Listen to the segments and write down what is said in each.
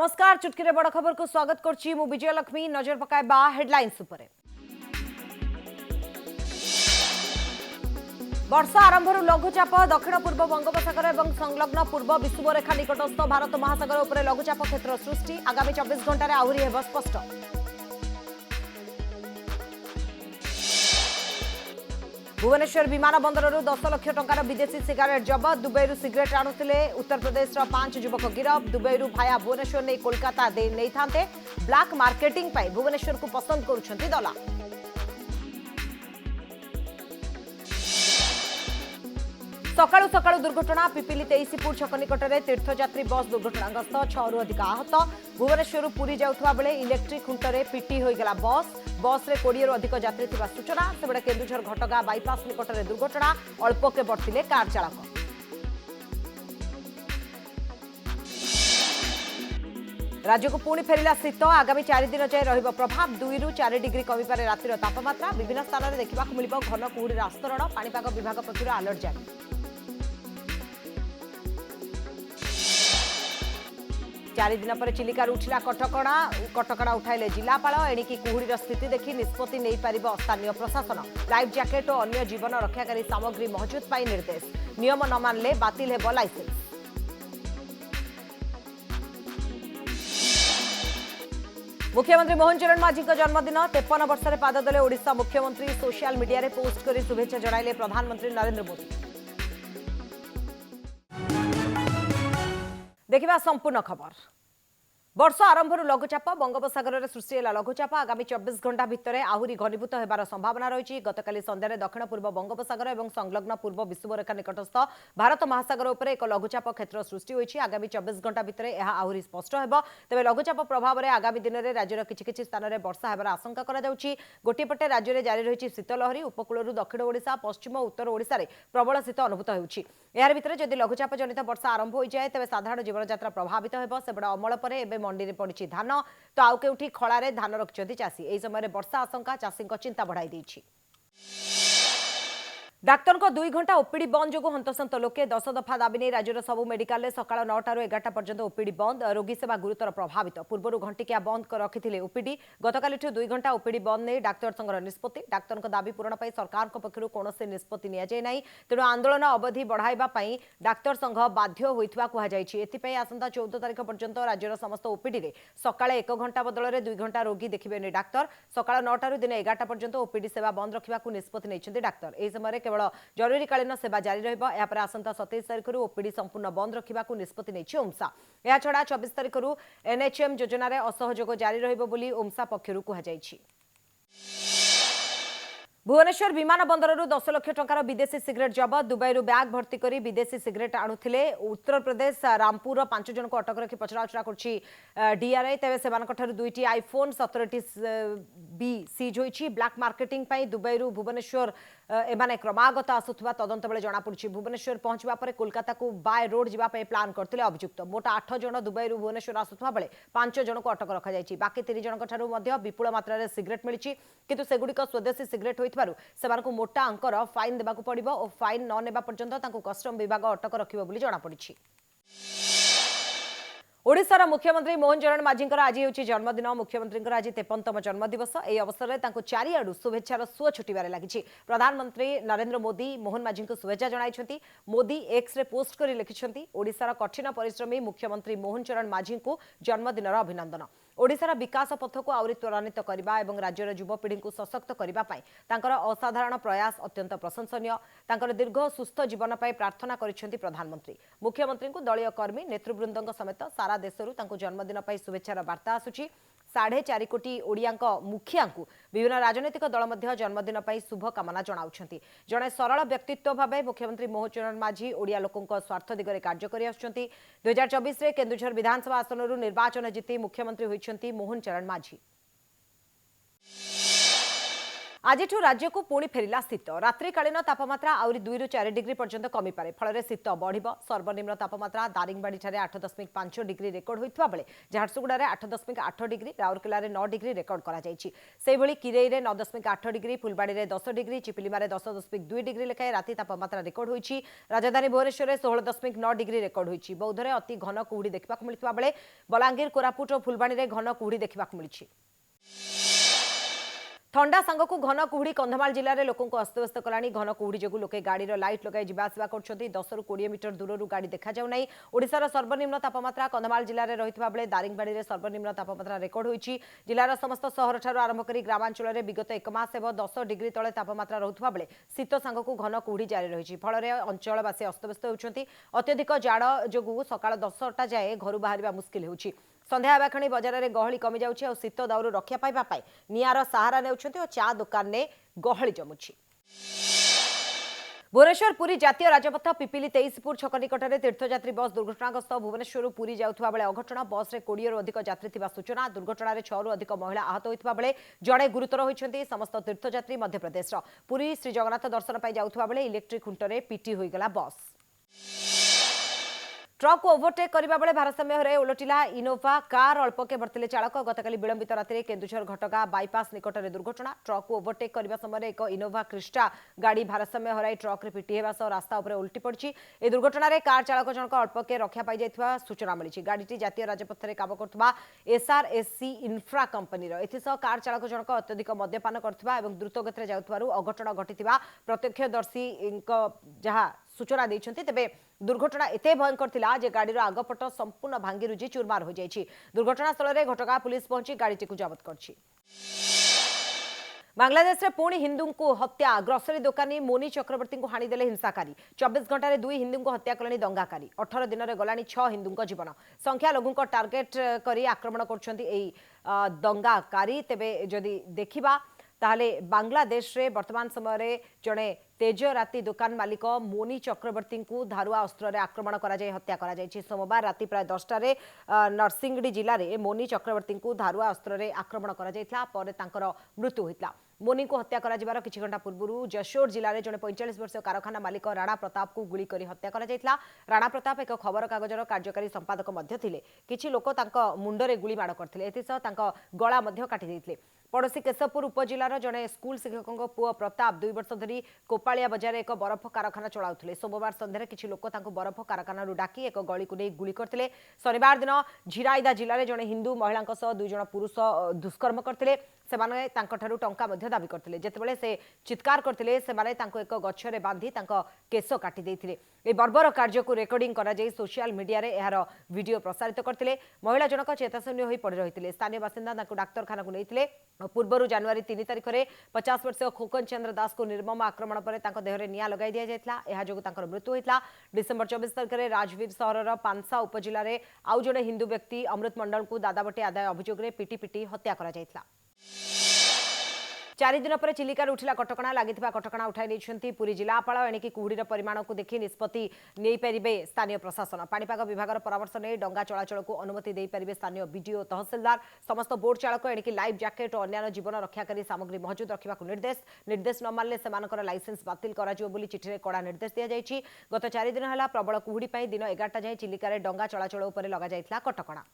नमस्कार चुटकी बड़ खबर को स्वागत करछि मु विजय लक्ष्मी। नजर पकाइबा हेडलाइंस उपरे। वर्षा आरंभ लघुचाप दक्षिण पूर्व बंगोपसागर और संलग्न पूर्व विषुवरेखा निकटस्थ भारत महासागर उपर लघुचाप क्षेत्र सृष्टि। आगामी 24 घंटे आहरी हेब स्पष्ट। भुवनेश्वर विमान बंदर 10 लाख टंकार विदेशी cigarette जबत। Dubai cigarette आणुले Uttar Pradesh 5 युवक गिरफ। दुबई भाया भुवनेश्वर नहीं कोलकाता नहीं था ब्लैक मार्केटिंग भुवनेश्वर को पसंद करुछंती दला। सकाळु सकाळु दुर्घटना पिपिली 23 फुट छक निकट में तीर्थयात्री बस दुर्घटनाग्रस्त 6 रु अधिक आहत। भुवनेश्वर पुरी जाउथबा बेले इलेक्ट्रिक खुंटरे पिटी होइगला बस रे 20 रु अधिक यात्री थिबा सूचना। सेबडे केन्दुझर घटगा बाईपास निकट में दुर्घटना अल्पके बढ़तिले कार चालक। राज्य को पुणी फेरिला शीत। आगामी 4 दिन जाए रहिबो प्रभाव। 2 रु 4 डिग्री कमिपारे रातिर तापमात्रा। विभिन्न स्थान में देखा मिलिबो घन कुहुडीर आस्तरण। पाणीपाग विभाग पक्षर अलर्ट जारी। 4 दिन पर चिलिका उठिला कटकड़ा उठाइले जिलापाल। एणिकी कुहुडीर स्थिति देखि निष्पत्ति नहीं पारिबो स्थानीय प्रशासन। लाइफ जैकेट और अन्य जीवन रक्षाकारी सामग्री महजूद पाई निर्देश। नियम न मानले बातिल हेबो लाइसेंस। मुख्यमंत्री मोहन चरण माझी जन्मदिन 53 वर्ष में पाद देले ओडिशा मुख्यमंत्री। सोशल मीडिया रे पोस्ट कर शुभेच्छा जणाइले प्रधानमंत्री नरेंद्र मोदी। देखिबा संपूर्ण खबर। वर्ष आरंभ लघुचाप बंगोपसागर में सृष्टि है लघुचाप। आगामी 24 घंटा भितर आहरी घनीभूत होबार संभावना रही। गतकाली संध्यारे दक्षिण पूर्व बंगोपसागर और संलग्न पूर्व विषुवरेखा निकटस्थ भारत महासागर उपर एक लघुचाप क्षेत्र सृष्टि होती। आगामी 24 घंटा भितर यह आहरी स्पष्ट हो। तेज लघुचाप प्रभाव में आगामी दिन में राज्यर किछि स्थान में वर्षा होबार आशंका गोटेपटे राज्य में जारी रही शीतलहरी। उपकूल दक्षिण ओडिशा पश्चिम और उत्तर ओडिशा रे प्रबल शीत अनुभूत होउछि। यार भितर जदि लघुचाप जनित वर्षा आरंभ हो जाए तेज साधारण जीवन यात्रा प्रभावित हो। सेबड़ा अमल पर एवं मंडी में पड़ी धान तो आउ केउठी खଳାରେ धान रखिछंती चाषी। एही समय वर्षा आशंका चाषी चिंता बढ़ाई देछि। डाक्तर को 2 घंटा ओपीडी बंद जो हंतसंत लोके 10 दफा दाबी नहीं राज्यर सबू मेडिकल सकाल 9 रु 11 पर्यंत ओपीडी बंद। रोगी सेवा गुरुतर प्रभावित। पूर्व घंटिकिया बंद रखिथिले ओपीडी। गतकाली 2 घंटा ओपीडी बंद नहीं डाक्तर संघर निष्पत्ति। डाक्तर दाबी पूरण पर सरकार पक्षर कौन निष्पत्ति नियाजाई नहीं। तेणु आंदोलन अवधि बढ़ाइबा पई डाक्तर संघ बाध्य होइथवा कुहाଯାଇଛି। एथिपई आसंता 14 तारिख पर्यंत राज्यर समस्त ओपीडी रे सकाळे 1 घंटा बदल में 2 घंटा रोगी देखिबे नहीं डाक्तर। सकाळ 9 रु दिन 11 पर्यंत ओपीडी सेवा बंद रखा निष्पत्ति नहीं डाक्तर। एही समय केवल जरूरीकालीन सेवा जारी रहिबो। यापर आसंता 27 तारिख रु ओपीडी संपूर्ण बंद रखा निष्पत्ति नहीं ओमसा। या छड़ा 24 तारिख रु एनएचएम योजना रे असहयोग जारी रहिबो बोली ओमसा पक्षरु कुहाଯାଇଛି। भुवनेश्वर विमान बंदर 10 लाख टंकार विदेशी सिगरेट जबत। दुबई बैग भर्ती करी विदेशी सिगरेट आणुथिले। उत्तर प्रदेश रामपुर 5 जन को अटक रखी पचराउचरा करछि डीआरआई। तेबे सेमानकठारु 2टी आईफोन 17टी बी सीज होइछि। ब्लैक मार्केटिंग पई दुबई भुवनेश्वर एमाने क्रमागत आसुथबा तदंत बेले जना पड़छि। भुवनेश्वर पहुंचबा परे कोलकाता को बाय रोड जिबा पई प्लान करथिले अभियुक्त। मोट 8 जन दुबई भुवनेश्वर आसुथबा बेले 5 जन को अटक रखा जाइछि। बाकी 3 जन ठारु मध्ये विपुल मात्रा रे सिगरेट मिलिछि किंतु सेगुडिक स्वदेशी सिगरेट होइथबारु सेमानकु मोटा अंकर फाइन देबाकू पड़िबो और फाइन न नेबा पर्यंत तांकु कस्टम विभाग अटक रखिबो बोली जना पड़िछि। ओडिशार मुख्यमंत्री मोहन चरण माझी आज होची जन्मदिन। मुख्यमंत्री आज 53तम जन्मदिवस। यह अवसर में चारिआडू शुभेच्छार सुओ छुटिबार लगी। प्रधानमंत्री नरेंद्र मोदी मोहन माझी को शुभेच्छा जणाइछंती। मोदी एक्स रे पोस्ट कर लिखिछंती ओडिशार कठिन परिश्रमी मुख्यमंत्री मोहन चरण माझी को जन्मदिनर अभिनंदन। ओडिशार विकास पथ को आउरी त्वरान्वित करबा एवं राज्यर युवपीढ़ी को सशक्त करबा पई तांकर असाधारण प्रयास अत्यंत प्रशंसनीय। तांकर दीर्घ सुस्थ जीवन पई प्रार्थना करिसेंती प्रधानमंत्री। मुख्यमंत्री को दलीय कर्मी नेतृवृंद समेत सारा देशरू तांको जन्मदिन पई शुभेच्छार वार्ता आसुची। 4.5 कोटी ओडिया मुखिया विभिन्न राजनैतिक दल मध्य जन्मदिन पई शुभकामना जणाउछंती। जड़े सरल व्यक्तित्व भाव मुख्यमंत्री मोहन चरण माझी ओडिया लोकंक स्वार्थ दिगरे कार्य करि आछंती। 2024 रे केन्दुझर विधानसभा आसनरू निर्वाचन जीति मुख्यमंत्री होइछंती मोहन चरण माझी। आज राज्य को पुणी फेरला शीत रात्रिकालीन तापमात्रा आहरी 2 ରୁ 4 डिग्री पर्यंत कमी पारे फल शीत बढ़ सर्वनिम्न तापमात्रा दारिंगबाड़ी 8.5 डिग्री रेकर्ड होता बेले झारसुगुड़े 8.8 डिग्री राउरकेला 9 डिग्री रेकर्ड कर किरई 9.8 डिग्री फुलबाड़ी में 10 डिग्री चिपिलिमार 10.2 डिग्री लेखाएं राति तापमात्रा रेकर्ड होती राजधानी भुवनेश्वर 16.9 डिग्री रेकर्ड होती बौद्धରେ अति घन कुहुड़ी देखा मिलता बेले बलांगीर कोरापुट और फुलबाड़ी में घन कुहुड़ी देखा मिली ठंडा सांग को घन कुहुड़ी कंधमाल जिले में लोक अस्तव्यस्त कलानी घन कुहुड़ी जो लोके गाड़ीर लाइट लगाई जावासवा कर 10 ରୁ 20 मीटर दूर गाड़ी देखा जाऊना ओडिशार सर्वनिम्न तापमात्रा कंधमाल जिले में रही बेले दारिंगबाड़ी में सर्वनिम्न तापमात्रा रेकर्ड होती जिलार समस्त सहर ठार आरंभ कर ग्रामांचल में विगत 1 मास 10 डिग्री तले तापमात्रा रोकता बेले शीत सांग को घन कुहुड़ी जारी रही फल अंचलवासी अस्तव्यस्त होती अत्यधिक जाड़ जो सका 10टा जाए घर बाहर मुस्किल होती संध्या आवाखणी बजार में गहली कमी जाउछि और शीत दाउरू रक्षा पाइबा पाई निआर सहारा नेउछन्ति और चा दुकान ने गहली जमुछि भुवनेश्वर पुरी जातीय राजपथ पिपिली 23पुर छक निकट में तीर्थयात्री बस दुर्घटनाग्रस्त भुवनेश्वर पुरी जाउथबा बेले अघटन बस रे 20 ରୁ अधिक यात्री थिबा सूचना दुर्घटना रे 6 ରୁ अधिक महिला आहत होइतबा बेले जड़े गुरुतर होइछन्ति समस्त तीर्थयात्री मध्यप्रदेश पुरी श्री जगन्नाथ दर्शन पाई जाउथबा बेले इलेक्ट्रिक खुंटरे पिटी होइगला बस ट्रक को ओभरटेक करबा बेले भारसाम्य हराई उलटिला इनोवा कार अल्पके भरतिले चालक गतकाली विलंबित राति केन्दुझर घटगा बाईपास निकट में दुर्घटना ट्रक को ओभरटेक करबा समय एक इनोवा क्रिस्टा गाड़ी भारसाम्य हराई ट्रक रे पिटी हेबा सह रास्ता उपर उल्टी पड़छि ए दुर्घटना रे कार चालक जनक अल्पके रक्षा पाई जायथिबा सूचना मिली गाड़ीटी जातीय राजपथ रे काम करथबा एसआरएससी इन्फ्रा कंपनी एथिसह कार चालक जनक अत्यधिक मद्यपान करथबा एवं द्रुत गति जाउथबारु अघटन घटिथिबा प्रत्यक्षदर्शी जहा सूचना देइछन्ति तेबे दुर्घटना एते भयंकर थिला जे गाड़ीर आगपट संपूर्ण भांगी रुजी चूरमार हो जाइछि दुर्घटना स्थल रे घटगा पुलिस पहुंची गाड़ीटी को जब्त करछि बांग्लादेश में पुणी हिंदू को हत्या ग्रोसरी दुकानी मोनी चक्रवर्ती को हाणीदेले हिंसाकारी 24 घंटे 2 हिंदू को हत्या कले दंगाकारी 18 दिन में गलानी 6 हिंदू जीवन संख्या लघु को टार्गेट करी आक्रमण कर दंगाकारी तेबे जदि देखिबा ताहले बांग्लादेश रे वर्तमान समय जड़े तेजराती दुकान मालिक मोनी चक्रवर्ती को धारुआ अस्त्र आक्रमण कर हत्या कर सोमवार राति प्राय 10टार नरसिंगड़ी जिले में मोनी चक्रवर्ती को धारुआ अस्त्र आक्रमण कर मृत्यु होता मोनी को हत्या कर किछि घंटा पूर्व जशोर जिले में जड़े 45 वर्षीय कारखाना मालिक राणा प्रताप को गुली कर हत्या कर राणा प्रताप एक खबर कागजर कार्यकारी संपादक किछि लोक मुंडरे गुली माड़ करते गला काटी पड़ोशी केशवपुर उपजिलार जड़े स्कूल शिक्षकों पुओ प्रताप 2 वर्ष धरी कोपालिया बजार एक बरफ कारखाना चलाउथिले सोमवार संध्यारे किछि लोक तांको बरफ कारखाना डाकी एक गली को नहीं गुली करथिले शनिवार दिन झिराइदा जिले में जड़े हिंदू महिला 2 जण पुरुष दुष्कर्म करथिले सेमाने तांको ठारू टंका मध्य दाबी करथिले जेतेबेले से चित्कार करथिले सेमाने तांको एक गछरे बांधी तांको केस काटी देथिले ए बर्बर कार्य को रेकर्डिंग करा जाई सोशल मीडिया रे एहार वीडियो प्रसारित करथिले महिला जनक चेताशून्य होई पड़ी रहिथिले स्थानीय बासिंदा तांको डाक्तरखाना को नैथिले पूर्व जनवरी 3 तारिख में 50 वर्षीय खोकन चंद्र दास को निर्मम आक्रमण पर देहरे निया लगाई दि जाता यह मृत्यु होता डिसेम्बर 24 तारिख में राजवीर सहर पानसा उपजिला रे आउ जड़े हिंदू व्यक्ति अमृत मंडल को दादाबटी आदाय अभियोग में पिटी पिटी हत्या करा जायथिला 4 दिन पर चिलिकार उठिला कटकणा लगी कटकणा उठाई नहीं पुरी जिलापाल एणिकी कुहुड़ीर परिमाण को देखि निष्पत्ति नहीं पारे स्थानीय प्रशासन पाणीपाग विभाग परामर्श नहीं डंगा चलाचल को अनुमति दे पारे स्थानीय बीडीओ तहसिलदार समस्त बोट चालक एणिकी लाइफ जैकेट और अन्य जीवन रक्षाकारी सामग्री महजूद रखा निर्देश न मानले सेमानकर लाइसेंस बातिल कर चिठी में कड़ा निर्देश दि जाएगी गत 4 दिन है प्रबल कुहुड़ी दिन 11टा जाए चिलिकार डंगा चलाचल उपर लग जाइथिला कटकणा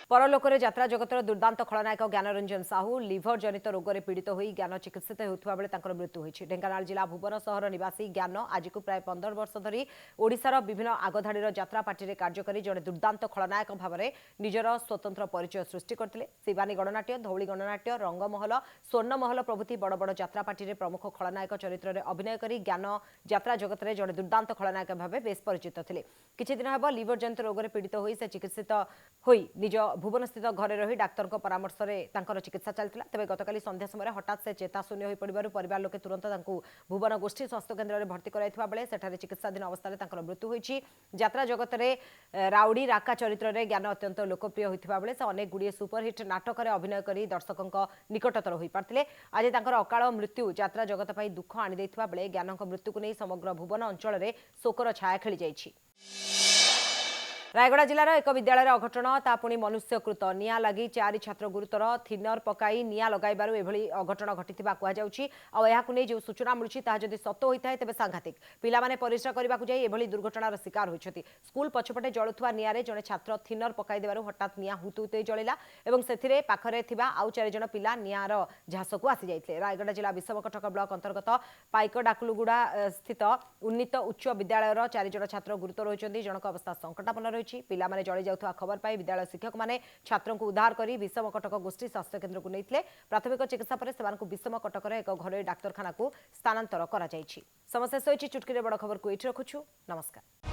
परलोकरे यात्रा जगतर दुर्दांत खलनायक ज्ञानरंजन साहू लिभर जनित रोग में पीड़ित हो ज्ञान चिकित्सित होता बेले मृत्यु होती ढेंकानाल जिला भुवन सहर निवासी ज्ञान आज को प्राय 15 वर्ष धरी ओडिशार विभिन्न आगधाड़ीर यात्रा पार्टी कार्य कर जड़े दुर्दांत खलनायक भाव में निजर स्वतंत्र परिचय सृष्टि करते शिवानी गणनाट्य धौली गणनाट्य रंगमहल स्वर्णमहल प्रभृति बड़ बड़ यात्रा पार्टी में प्रमुख खलनायक चरित्र में अभिनय कर ज्ञान यात्रा जगत में जड़े दुर्दांत खलनायक भाव बेस परिचित थे किछि दिन हेब लिभर जनित रोग में पीड़ित हो चिकित्सित हो निज भुवन स्थित घरे रही डाक्तर परामर्श में चिकित्सा चलता तेज गतकाली संध्या समय हठात से चेताशून्य हो पड़ू परिवार लोके तुरंत भुवन गोष्ठी स्वास्थ्य केन्द्र में भर्ती कराइथिबा बेले सेठारे चिकित्साधीन अवस्था मृत्यु होईछि यात्रा जगत में राउडी राका चरित्र में ज्ञान अत्यंत लोकप्रिय होता बेले से अनेक गुड़िए सुपरहिट नाटक में अभिनय कर दर्शकों निकटतर हो पारथिले आज तांकर अकाल मृत्यु यात्रा जगत पर दुख आनी बेले ज्ञान मृत्यु को नहीं समग्र भुवन अंचल में शोकर छाया खेली जाइछि। रायगड़ा जिलार एक विद्यालय अघटन ता पुणी मनुष्यकृत निया लगी 4 छात्र गुरुतर थिनर पकाई निया लगाइबारु एभली अघटन घटिथिबा कुहा जाउछि आ एहाकु नै जो सूचना मिलुछि ता जदि सत्य होइथाय तेबे सांघातिक पिला माने परिश्रा करबाकू जाई एभली दुर्घटनार शिकार होइछथि स्कूल पछपटे जळुथुवा नियारे जणे छात्र थिनर पकाई देबारु हठात निया हुतुते जळिला एवं सेथिरे पाखरे थिबा आउ 4 जण पिला नियार झासकु आसी जाइतले रायगड़ा जिला विषमकटक ब्लॉक अंतर्गत पाइक डाकुलुगुड़ा स्थित उन्नीत उच्च विद्यालयर 4 जण छात्र गुरुतर होइछन्ति जनक अवस्था संकटापन्न रही पिला माने जळि जाउथुवा खबर पाई विद्यालय शिक्षक माने छात्रों को उद्धार करी विषमकटक गोष्ठी स्वास्थ्य केन्द्र को नैथिले प्राथमिक चिकित्सा पर सेमानकु विषमकटकर एक घरोई डाक्तरखाना को स्थानांतर करा जाइछि। समस्या सोइछि चुटकीरे बड़ खबर को एठी रखुछु। नमस्कार।